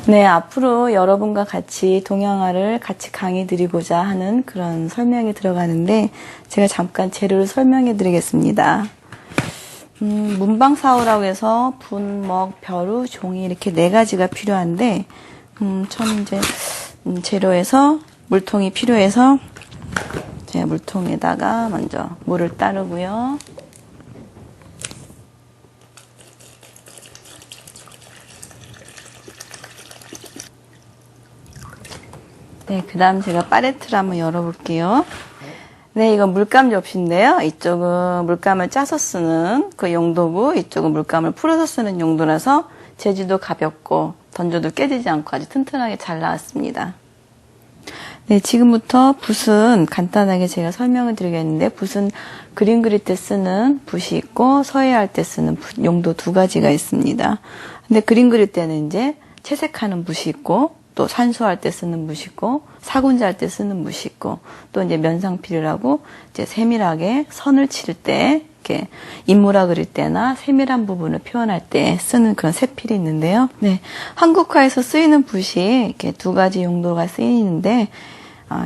네, 앞으로 여러분과 같이 동양화를 같이 강의 드리고자 하는 그런 설명이 들어가는데 제가 잠깐 재료를 설명해 드리겠습니다. 문방사우라고 해서 분, 먹, 벼루, 종이 이렇게 4가지가 필요한데 처음 이제 재료에서 물통이 필요해서 제가 물통에다가 먼저 물을 따르고요. 네, 그 다음 제가 파레트를 한번 열어볼게요. 네, 이건 물감 접시인데요. 이쪽은 물감을 짜서 쓰는 그 용도고, 이쪽은 물감을 풀어서 쓰는 용도라서 재질도 가볍고 던져도 깨지지 않고 아주 튼튼하게 잘 나왔습니다. 네, 지금부터 붓은 간단하게 제가 설명을 드리겠는데, 붓은 그림 그릴 때 쓰는 붓이 있고 서예할 때 쓰는 용도 2가지가 있습니다. 근데 그림 그릴 때는 이제 채색하는 붓이 있고, 또 산수할 때 쓰는 붓이 있고, 사군자 할 때 쓰는 붓이 있고, 또 이제 면상필이라고 이제 세밀하게 선을 칠 때, 이렇게 인물화 그릴 때나 세밀한 부분을 표현할 때 쓰는 그런 세필이 있는데요. 네, 한국화에서 쓰이는 붓이 이렇게 2가지 용도가 쓰이는데,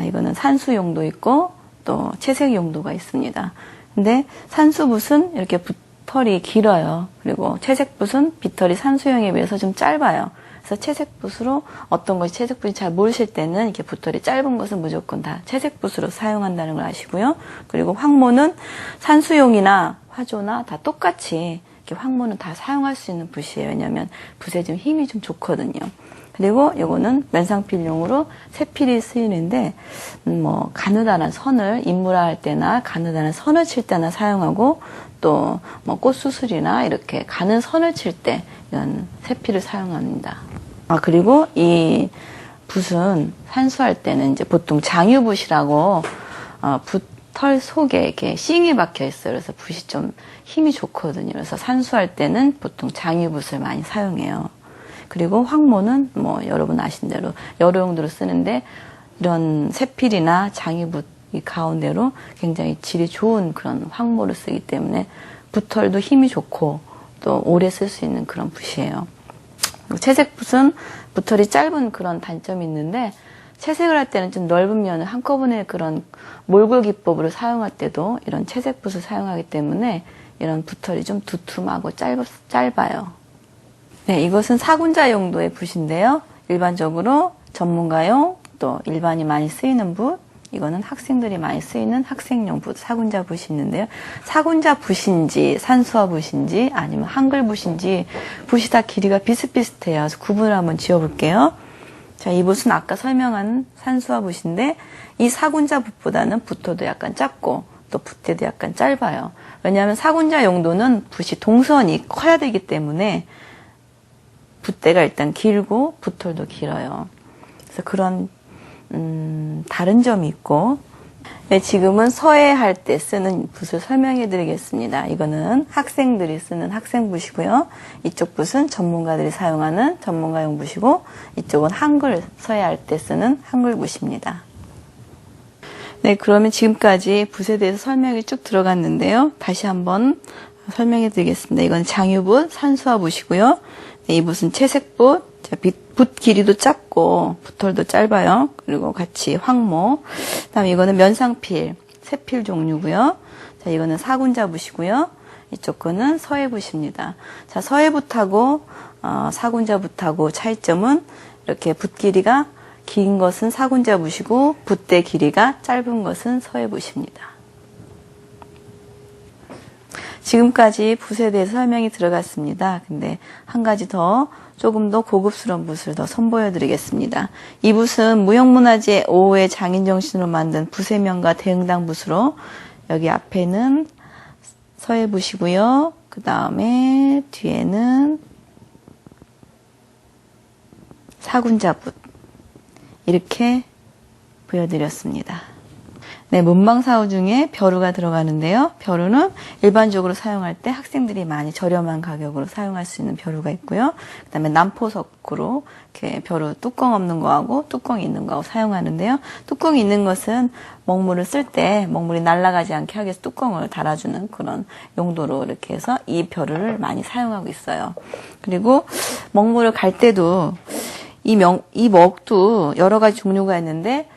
이거는 산수 용도 있고, 또 채색 용도가 있습니다. 근데 산수붓은 이렇게 붓털이 길어요. 그리고 채색붓은 빗털이 산수형에 비해서 좀 짧아요. 그래서 채색붓으로 어떤 것이 채색붓이 잘 모르실 때는 이렇게 붓털이 짧은 것은 무조건 다 채색붓으로 사용한다는 걸 아시고요. 그리고 황모는 산수용이나 화조나 다 똑같이 이렇게 황모는 다 사용할 수 있는 붓이에요. 왜냐하면 붓에 좀 힘이 좀 좋거든요. 그리고 이거는 면상필용으로 세필이 쓰이는데 뭐 가느다란 선을 인물화할 때나 가느다란 선을 칠 때나 사용하고 또 뭐 꽃수술이나 이렇게 가는 선을 칠 때 이런 세필을 사용합니다. 그리고 이 붓은 산수할 때는 이제 보통 장유붓이라고 붓털 속에 이렇게 싱이 박혀 있어요. 그래서 붓이 좀 힘이 좋거든요. 그래서 산수할 때는 보통 장유붓을 많이 사용해요. 그리고 황모는 뭐 여러분 아신 대로 여러 용도로 쓰는데 이런 세필이나 장유붓 이 가운데로 굉장히 질이 좋은 그런 황모를 쓰기 때문에 붓털도 힘이 좋고 또 오래 쓸 수 있는 그런 붓이에요. 채색붓은 붓털이 짧은 그런 단점이 있는데 채색을 할 때는 좀 넓은 면을 한꺼번에 그런 몰골 기법으로 사용할 때도 이런 채색붓을 사용하기 때문에 이런 붓털이 좀 두툼하고 짧아요. 네, 이것은 사군자 용도의 붓인데요. 일반적으로 전문가용 또 일반이 많이 쓰이는 붓, 이거는 학생들이 많이 쓰이는 학생용 붓, 사군자 붓이 있는데요. 사군자 붓인지 산수화 붓인지 아니면 한글 붓인지 붓이 다 길이가 비슷비슷해요. 그래서 구분을 한번 지어볼게요. 자, 이 붓은 아까 설명한 산수화 붓인데 이 사군자 붓보다는 붓터도 약간 작고 또 붓대도 약간 짧아요. 왜냐하면 사군자 용도는 붓이 동선이 커야 되기 때문에 붓대가 일단 길고 붓털도 길어요. 그래서 그런 다른 점이 있고, 네, 지금은 서예할 때 쓰는 붓을 설명해 드리겠습니다. 이거는 학생들이 쓰는 학생붓이고요. 이쪽 붓은 전문가들이 사용하는 전문가용 붓이고, 이쪽은 한글 서예할 때 쓰는 한글 붓입니다. 네, 그러면 지금까지 붓에 대해서 설명이 쭉 들어갔는데요. 다시 한번 설명해 드리겠습니다. 이건 장유붓, 산수화 붓이고요. 네, 이 붓은 채색붓, 붓 길이도 작고 붓털도 짧아요. 그리고 같이 황모. 그다음에 이거는 면상필, 세필 종류고요. 자, 이거는 사군자 붓이고요. 이쪽 거는 서예붓입니다. 자, 서예붓하고 사군자 붓하고 차이점은 이렇게 붓 길이가 긴 것은 사군자 붓이고 붓대 길이가 짧은 것은 서예붓입니다. 지금까지 붓에 대해서 설명이 들어갔습니다. 근데 한 가지 더 조금 더 고급스러운 붓을 더 선보여 드리겠습니다. 이 붓은 무형문화재 5호의 장인정신으로 만든 붓의 명가 대흥당 붓으로 여기 앞에는 서예붓이고요. 그 다음에 뒤에는 사군자 붓 이렇게 보여드렸습니다. 네, 문방사우 중에 벼루가 들어가는데요. 벼루는 일반적으로 사용할 때 학생들이 많이 저렴한 가격으로 사용할 수 있는 벼루가 있고요. 그 다음에 남포석으로 이렇게 벼루 뚜껑 없는 거하고 뚜껑이 있는 거하고 사용하는데요. 뚜껑이 있는 것은 먹물을 쓸 때 먹물이 날아가지 않게 하기 위해서 뚜껑을 달아주는 그런 용도로 이렇게 해서 이 벼루를 많이 사용하고 있어요. 그리고 먹물을 갈 때도 이 먹도 여러 가지 종류가 있는데,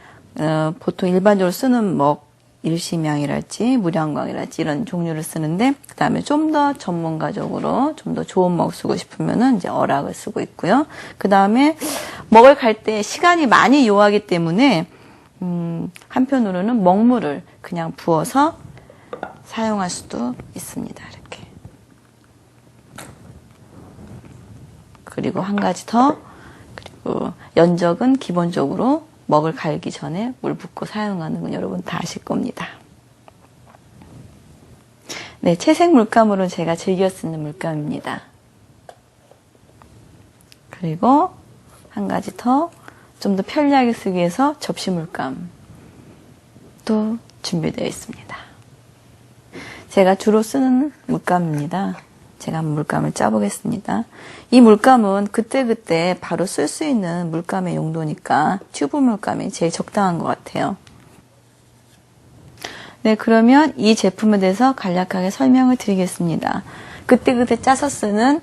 보통 일반적으로 쓰는 먹, 일심양이랄지, 무량광이랄지 이런 종류를 쓰는데, 그 다음에 좀 더 전문가적으로 좀 더 좋은 먹 쓰고 싶으면은 이제 어락을 쓰고 있고요. 그 다음에 먹을 갈 때 시간이 많이 요하기 때문에, 한편으로는 먹물을 그냥 부어서 사용할 수도 있습니다. 이렇게. 그리고 한 가지 더, 그리고 연적은 기본적으로 먹을 갈기 전에 물 붓고 사용하는 건 여러분 다 아실 겁니다. 네, 채색 물감으로 제가 즐겨 쓰는 물감입니다. 그리고 한 가지 더, 좀 더 편리하게 쓰기 위해서 접시 물감도 준비되어 있습니다. 제가 주로 쓰는 물감입니다. 제가 한번 물감을 짜보겠습니다. 이 물감은 그때그때 바로 쓸 수 있는 물감의 용도니까 튜브 물감이 제일 적당한 것 같아요. 네, 그러면 이 제품에 대해서 간략하게 설명을 드리겠습니다. 그때그때 짜서 쓰는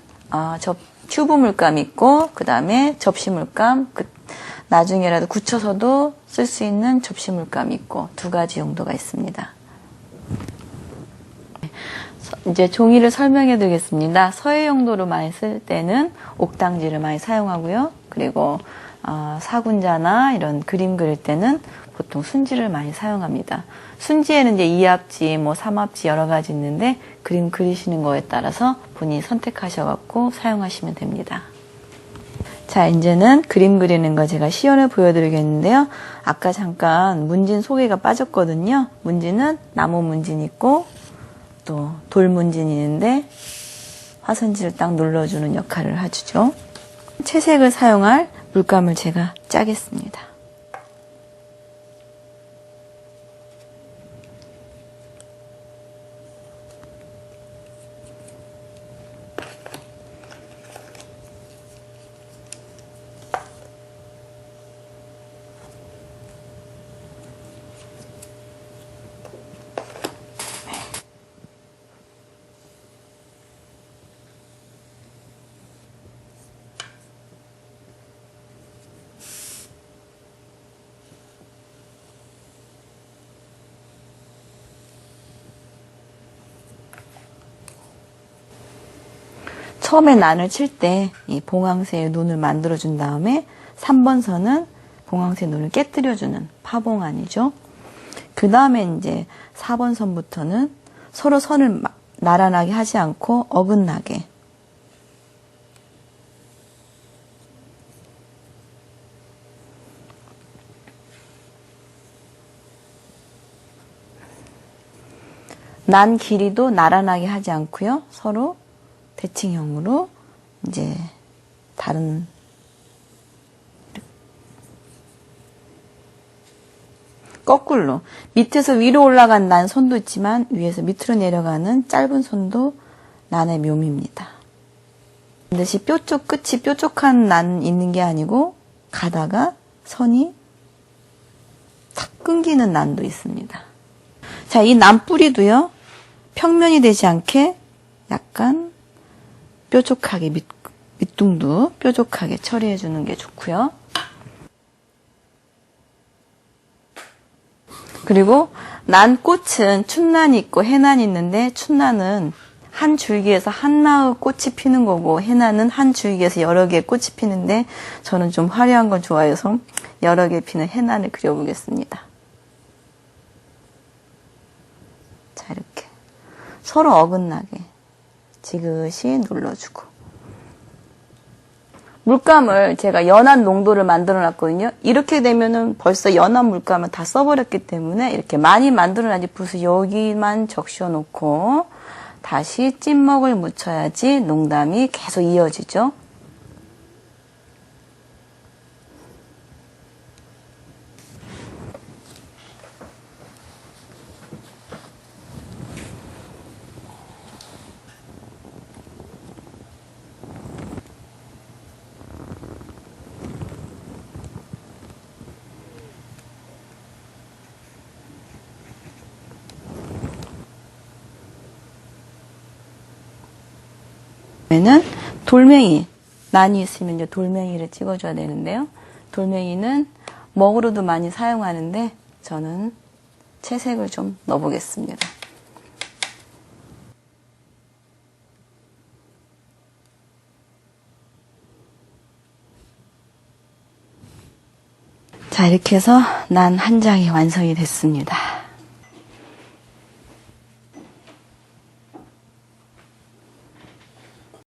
튜브 물감이 있고, 그 다음에 접시 물감, 나중에라도 굳혀서도 쓸 수 있는 접시 물감이 있고, 두 가지 용도가 있습니다. 이제 종이를 설명해 드리겠습니다. 서예 용도로 많이 쓸 때는 옥당지를 많이 사용하고요. 그리고 사군자나 이런 그림 그릴 때는 보통 순지를 많이 사용합니다. 순지에는 이제 2합지, 뭐 3합지 여러 가지 있는데 그림 그리시는 거에 따라서 본인이 선택하셔갖고 사용하시면 됩니다. 자, 이제는 그림 그리는 거 제가 시연을 보여드리겠는데요. 아까 잠깐 문진 소개가 빠졌거든요. 문진은 나무 문진 있고 또 돌 문진이 있는데 화선지를 딱 눌러주는 역할을 해주죠. 채색을 사용할 물감을 제가 짜겠습니다. 처음에 난을 칠 때 이 봉황새의 눈을 만들어준 다음에 3번 선은 봉황새 눈을 깨뜨려주는 파봉안이죠. 그 다음에 이제 4번 선부터는 서로 선을 나란하게 하지 않고 어긋나게 난 길이도 나란하게 하지 않고요. 서로 대칭형으로 이제 다른 거꾸로 밑에서 위로 올라간 난 손도 있지만 위에서 밑으로 내려가는 짧은 손도 난의 묘미입니다. 반드시 뾰족 끝이 뾰족한 난 있는 게 아니고 가다가 선이 탁 끊기는 난도 있습니다. 자, 이 난 뿌리도요. 평면이 되지 않게 약간 뾰족하게 밑둥도 뾰족하게 처리해 주는 게 좋고요. 그리고 난 꽃은 춘난이 있고 해난이 있는데 춘난은 한 줄기에서 하나의 꽃이 피는 거고 해난은 한 줄기에서 여러 개의 꽃이 피는데 저는 좀 화려한 걸 좋아해서 여러 개 피는 해난을 그려보겠습니다. 자, 이렇게 서로 어긋나게 지그시 눌러주고 물감을 제가 연한 농도를 만들어 놨거든요. 이렇게 되면은 벌써 연한 물감을 다 써버렸기 때문에 이렇게 많이 만들어 놔야지 붓을 여기만 적셔 놓고 다시 찐먹을 묻혀야지 농담이 계속 이어지죠. 는 돌멩이 난이 있으면 이제 돌멩이를 찍어줘야 되는데요. 돌멩이는 먹으로도 많이 사용하는데 저는 채색을 좀 넣어보겠습니다. 자, 이렇게 해서 난 한 장이 완성이 됐습니다.